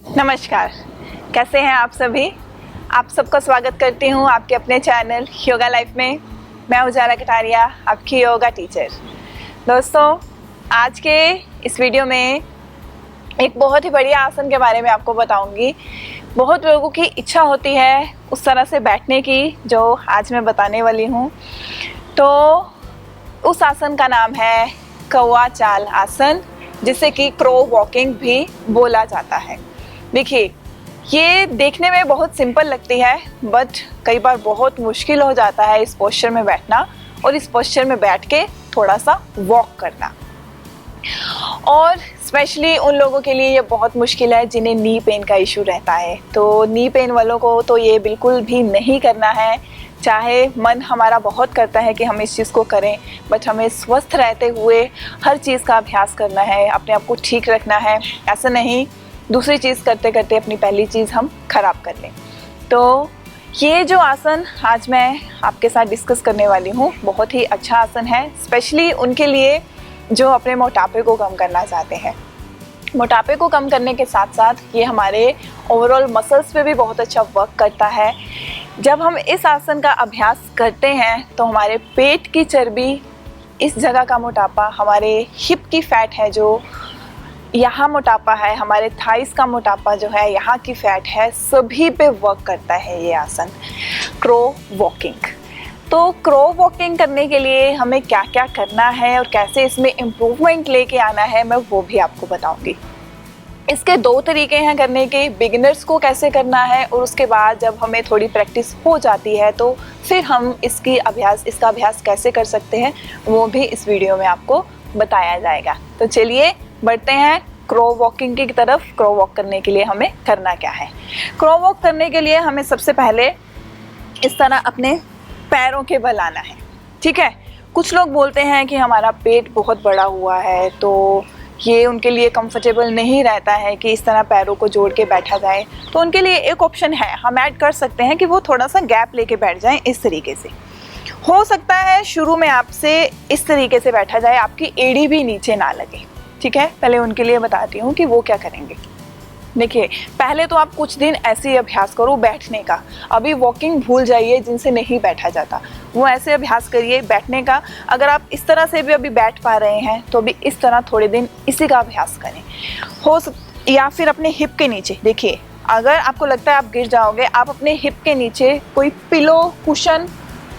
नमस्कार, कैसे हैं आप सभी। आप सबका स्वागत करती हूं आपके अपने चैनल योगा लाइफ में। मैं उजाला कटारिया, आपकी योगा टीचर। दोस्तों, आज के इस वीडियो में एक बहुत ही बढ़िया आसन के बारे में आपको बताऊंगी। बहुत लोगों की इच्छा होती है उस तरह से बैठने की जो आज मैं बताने वाली हूं। तो उस आसन का नाम है कौवा चाल आसन, जिसे कि क्रो वॉकिंग भी बोला जाता है। देखिए, ये देखने में बहुत सिंपल लगती है, बट कई बार बहुत मुश्किल हो जाता है इस पोस्चर में बैठना और इस पोस्चर में बैठ के थोड़ा सा वॉक करना। और स्पेशली उन लोगों के लिए ये बहुत मुश्किल है जिन्हें नी पेन का इशू रहता है। तो नी पेन वालों को तो ये बिल्कुल भी नहीं करना है। चाहे मन हमारा बहुत करता है कि हम इस चीज़ को करें, बट हमें स्वस्थ रहते हुए हर चीज़ का अभ्यास करना है, अपने आप को ठीक रखना है। ऐसा नहीं दूसरी चीज़ करते करते अपनी पहली चीज़ हम खराब कर लें। तो ये जो आसन आज मैं आपके साथ डिस्कस करने वाली हूँ, बहुत ही अच्छा आसन है, स्पेशली उनके लिए जो अपने मोटापे को कम करना चाहते हैं। मोटापे को कम करने के साथ साथ ये हमारे ओवरऑल मसल्स पे भी बहुत अच्छा वर्क करता है। जब हम इस आसन का अभ्यास करते हैं तो हमारे पेट की चर्बी, इस जगह का मोटापा, हमारे हिप की फैट है जो यहाँ मोटापा है, हमारे थाइस का मोटापा जो है, यहाँ की फैट है, सभी पे वर्क करता है ये आसन क्रो वॉकिंग। तो क्रो वॉकिंग करने के लिए हमें क्या क्या करना है और कैसे इसमें इम्प्रूवमेंट लेके आना है, मैं वो भी आपको बताऊंगी। इसके दो तरीके हैं करने के, बिगिनर्स को कैसे करना है और उसके बाद जब हमें थोड़ी प्रैक्टिस हो जाती है तो फिर हम इसका अभ्यास कैसे कर सकते हैं, वो भी इस वीडियो में आपको बताया जाएगा। तो चलिए बढ़ते हैं क्रो वॉकिंग की तरफ। क्रो वॉक करने के लिए हमें करना क्या है। क्रो वॉक करने के लिए हमें सबसे पहले इस तरह अपने पैरों के बल आना है, ठीक है। कुछ लोग बोलते हैं कि हमारा पेट बहुत बड़ा हुआ है, तो ये उनके लिए कंफर्टेबल नहीं रहता है कि इस तरह पैरों को जोड़ के बैठा जाए। तो उनके लिए एक ऑप्शन है, हम ऐड कर सकते हैं कि वो थोड़ा सा गैप लेके बैठ जाएं। इस तरीके से हो सकता है शुरू में आपसे इस तरीके से बैठा जाए, आपकी एड़ी भी नीचे ना लगे, ठीक है। पहले उनके लिए बताती हूँ कि वो क्या करेंगे। देखिए, पहले तो आप कुछ दिन ऐसे ही अभ्यास करो बैठने का। अभी वॉकिंग भूल जाइए, जिनसे नहीं बैठा जाता, वो ऐसे अभ्यास करिए बैठने का। अगर आप इस तरह से भी अभी बैठ पा रहे हैं तो भी इस तरह थोड़े दिन इसी का अभ्यास करें। या फिर अपने हिप के नीचे, देखिए अगर आपको लगता है आप गिर जाओगे, आप अपने हिप के नीचे कोई पिलो, कुशन,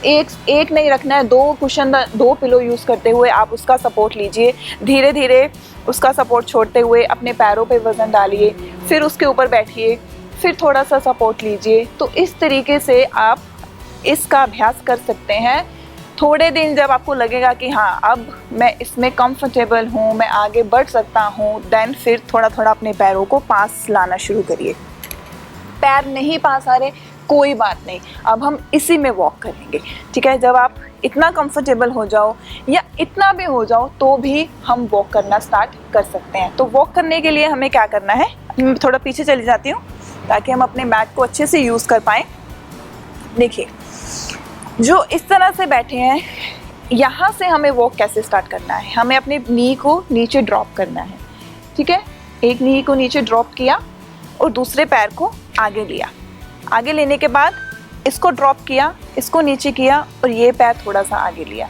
एक नहीं रखना है, दो पिलो यूज़ करते हुए आप उसका सपोर्ट लीजिए। धीरे धीरे उसका सपोर्ट छोड़ते हुए अपने पैरों पे वज़न डालिए, फिर उसके ऊपर बैठिए, फिर थोड़ा सा सपोर्ट लीजिए। तो इस तरीके से आप इसका अभ्यास कर सकते हैं। थोड़े दिन जब आपको लगेगा कि हाँ अब मैं इसमें कंफर्टेबल हूँ, मैं आगे बढ़ सकता हूँ, देन फिर थोड़ा थोड़ा अपने पैरों को पास लाना शुरू करिए। पैर नहीं पास आ रहे, कोई बात नहीं, अब हम इसी में वॉक करेंगे, ठीक है। जब आप इतना कंफर्टेबल हो जाओ या इतना भी हो जाओ तो भी हम वॉक करना स्टार्ट कर सकते हैं। तो वॉक करने के लिए हमें क्या करना है, मैं थोड़ा पीछे चली जाती हूँ ताकि हम अपने मैट को अच्छे से यूज़ कर पाएँ। देखिए, जो इस तरह से बैठे हैं, यहाँ से हमें वॉक कैसे स्टार्ट करना है। हमें अपने नी को नीचे ड्रॉप करना है, ठीक है। एक नी को नीचे ड्रॉप किया और दूसरे पैर को आगे लिया। आगे लेने के बाद इसको ड्रॉप किया, इसको नीचे किया और ये पैर थोड़ा सा आगे लिया।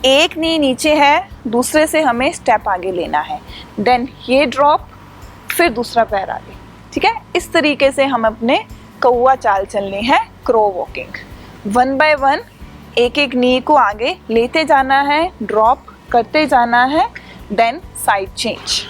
एक नी नीचे है, दूसरे से हमें स्टेप आगे लेना है, देन ये ड्रॉप, फिर दूसरा पैर आगे, ठीक है। इस तरीके से हम अपने कौवा चाल चलनी है क्रो वॉकिंग। 1 बाय 1 एक एक नी को आगे लेते जाना है, ड्रॉप करते जाना है, देन साइड चेंज।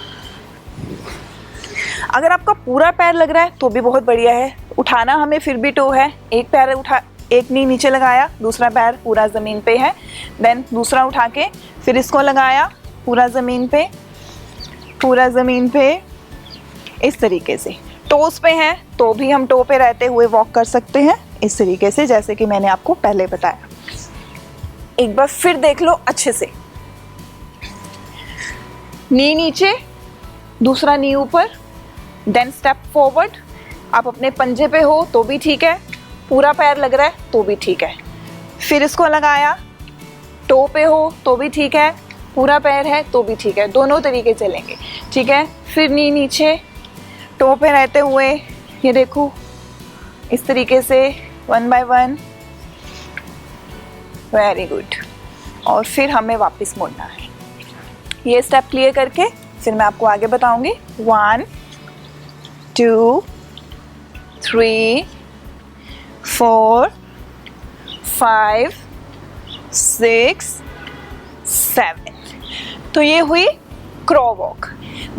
अगर आपका पूरा पैर लग रहा है तो भी बहुत बढ़िया है। उठाना हमें फिर भी टो है, एक पैर उठा, एक नी नीचे लगाया, दूसरा पैर पूरा ज़मीन पे है, देन दूसरा उठा के फिर इसको लगाया पूरा ज़मीन पे, इस तरीके से। टोस पे हैं तो भी हम टो पे रहते हुए वॉक कर सकते हैं, इस तरीके से जैसे कि मैंने आपको पहले बताया। एक बार फिर देख लो अच्छे से। नी नीचे, दूसरा नी ऊपर, देन स्टेप फॉरवर्ड। आप अपने पंजे पे हो तो भी ठीक है, पूरा पैर लग रहा है तो भी ठीक है। फिर इसको लगाया, टो पे हो तो भी ठीक है, पूरा पैर है तो भी ठीक है, दोनों तरीके चलेंगे, ठीक है। फिर नी नीचे, टो पे रहते हुए ये देखो इस तरीके से 1 बाय 1। Very good. और फिर हमें वापस मुड़ना है। ये स्टेप क्लियर करके फिर मैं आपको आगे बताऊंगी। 1 2 3 4 5 6 7। तो ये हुई क्रॉ वॉक।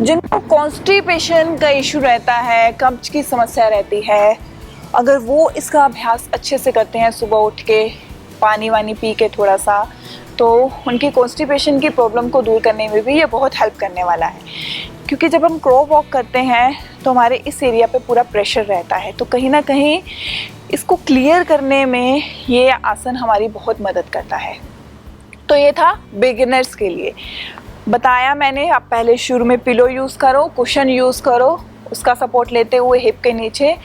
जिनको कॉन्स्टिपेशन का इशू रहता है, कब्ज की समस्या रहती है, अगर वो इसका अभ्यास अच्छे से करते हैं सुबह उठ के पानी वानी पी के थोड़ा सा, तो उनकी कॉन्स्टिपेशन की प्रॉब्लम को दूर करने में भी ये बहुत हेल्प करने वाला है। क्योंकि जब हम क्रॉ वॉक करते हैं तो हमारे इस एरिया पे पूरा प्रेशर रहता है, तो कहीं ना कहीं इसको क्लियर करने में ये आसन हमारी बहुत मदद करता है। तो ये था बिगिनर्स के लिए बताया मैंने। आप पहले शुरू में पिलो यूज़ करो, कुशन यूज़ करो, उसका सपोर्ट लेते हुए हिप के नीचे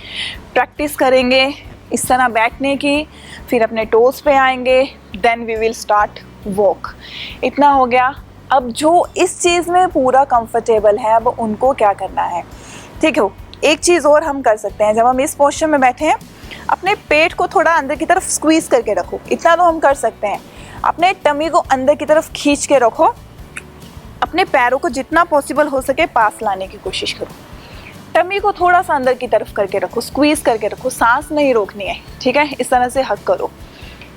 प्रैक्टिस करेंगे इस तरह बैठने की, फिर अपने टोस पे आएंगे, then we will start walk. इतना हो गया। अब जो इस चीज़ में पूरा कंफर्टेबल है, अब उनको क्या करना है, ठीक है। एक चीज़ और हम कर सकते हैं, जब हम इस पोस्चर में बैठे हैं अपने पेट को थोड़ा अंदर की तरफ स्क्वीज़ करके रखो। इतना तो हम कर सकते हैं। अपने टमी को अंदर की तरफ खींच के रखो, अपने पैरों को जितना पॉसिबल हो सके पास लाने की कोशिश करो। टमी को थोड़ा सा अंदर की तरफ करके रखो, स्क्वीज़ करके रखो, सांस नहीं रोकनी है, ठीक है। इस तरह से हक करो।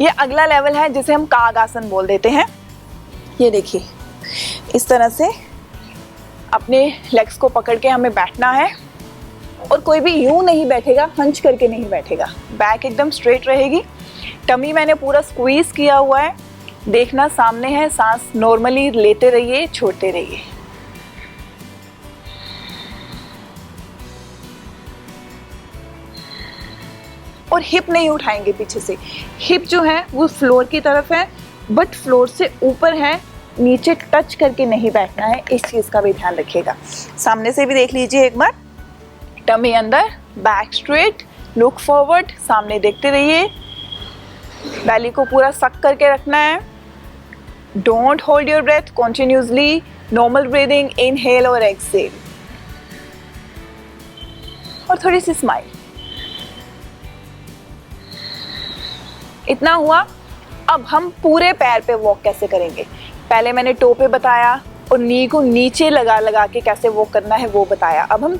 ये अगला लेवल है जिसे हम काग आसन बोल देते हैं। ये देखिए इस तरह से अपने लेग्स को पकड़ के हमें बैठना है, और कोई भी यूं नहीं बैठेगा, हंच करके नहीं बैठेगा, बैक एकदम स्ट्रेट रहेगी। टमी मैंने पूरा स्क्वीज़ किया हुआ है, देखना सामने है, सांस नॉर्मली लेते रहिए, छोड़ते रहिए। और हिप नहीं उठाएंगे पीछे से, हिप जो है वो फ्लोर की तरफ है, बट फ्लोर से ऊपर है, नीचे टच करके नहीं बैठना है, इस चीज़ का भी ध्यान रखिएगा। सामने से भी देख लीजिए एक बार, टमी अंदर, बैक स्ट्रेट, लुक फॉरवर्ड, सामने देखते रहिए, बैली को पूरा सक करके रखना है। Don't hold your breath, continuously normal breathing, inhale और एक्सहेल, और थोड़ी सी स्माइल। इतना हुआ। अब हम पूरे पैर पे वॉक कैसे करेंगे, पहले मैंने टो पे बताया और नी को नीचे लगा लगा के कैसे वॉक करना है वो बताया। अब हम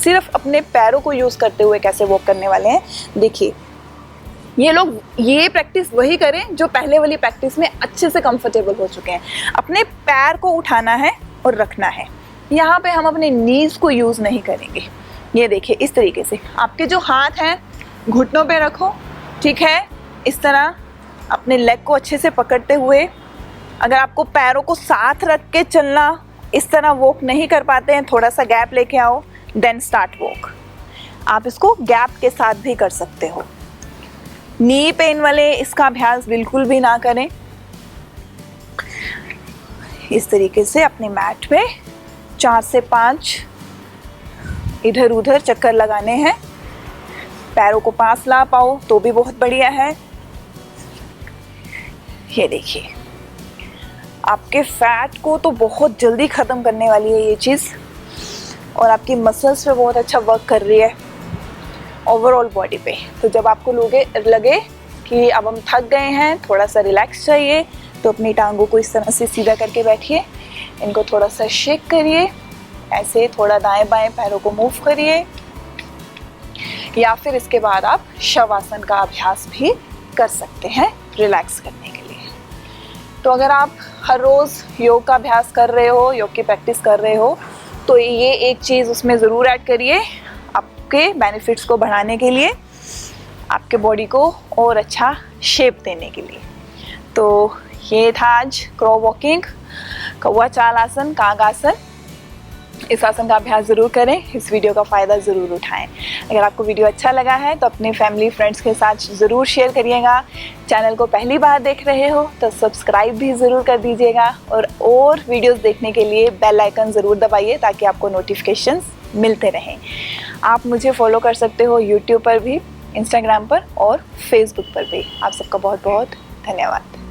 सिर्फ अपने पैरों को यूज़ करते हुए कैसे वॉक करने वाले हैं। देखिए ये लोग ये प्रैक्टिस वही करें जो पहले वाली प्रैक्टिस में अच्छे से कंफर्टेबल हो चुके हैं। अपने पैर को उठाना है और रखना है, यहाँ पे हम अपने नीज को यूज़ नहीं करेंगे। ये देखिए इस तरीके से आपके जो हाथ हैं घुटनों पे रखो, ठीक है। इस तरह अपने लेग को अच्छे से पकड़ते हुए, अगर आपको पैरों को साथ रख के चलना, इस तरह वॉक नहीं कर पाते हैं, थोड़ा सा गैप लेके आओ, देन स्टार्ट वॉक। आप इसको गैप के साथ भी कर सकते हो। नी पेन वाले इसका अभ्यास बिल्कुल भी ना करें। इस तरीके से अपने मैट पे 4 से 5 इधर उधर चक्कर लगाने हैं। पैरों को पास ला पाओ तो भी बहुत बढ़िया है। ये देखिए आपके फैट को तो बहुत जल्दी ख़त्म करने वाली है ये चीज़, और आपकी मसल्स पे बहुत अच्छा वर्क कर रही है ओवरऑल बॉडी पे। तो जब आपको लगे कि अब हम थक गए हैं, थोड़ा सा रिलैक्स चाहिए, तो अपनी टांगों को इस तरह से सीधा करके बैठिए, इनको थोड़ा सा शेक करिए, ऐसे थोड़ा दाएं बाएं पैरों को मूव करिए, या फिर इसके बाद आप शवासन का अभ्यास भी कर सकते हैं रिलैक्स करने के लिए। तो अगर आप हर रोज़ योग का अभ्यास कर रहे हो, योग की प्रैक्टिस कर रहे हो, तो ये एक चीज़ उसमें ज़रूर ऐड करिए आपके बेनिफिट्स को बढ़ाने के लिए, आपके बॉडी को और अच्छा शेप देने के लिए। तो ये था आज क्रॉ वॉकिंग, कौवा चाल आसन, काग आसन। इस आसन का अभ्यास ज़रूर करें, इस वीडियो का फ़ायदा ज़रूर उठाएं। अगर आपको वीडियो अच्छा लगा है तो अपने फैमिली फ्रेंड्स के साथ ज़रूर शेयर करिएगा। चैनल को पहली बार देख रहे हो तो सब्सक्राइब भी ज़रूर कर दीजिएगा, और वीडियोस देखने के लिए बेल आइकन ज़रूर दबाइए ताकि आपको नोटिफिकेशंस मिलते रहें। आप मुझे फॉलो कर सकते हो यूट्यूब पर भी, इंस्टाग्राम पर और फेसबुक पर भी। आप सबका बहुत बहुत धन्यवाद।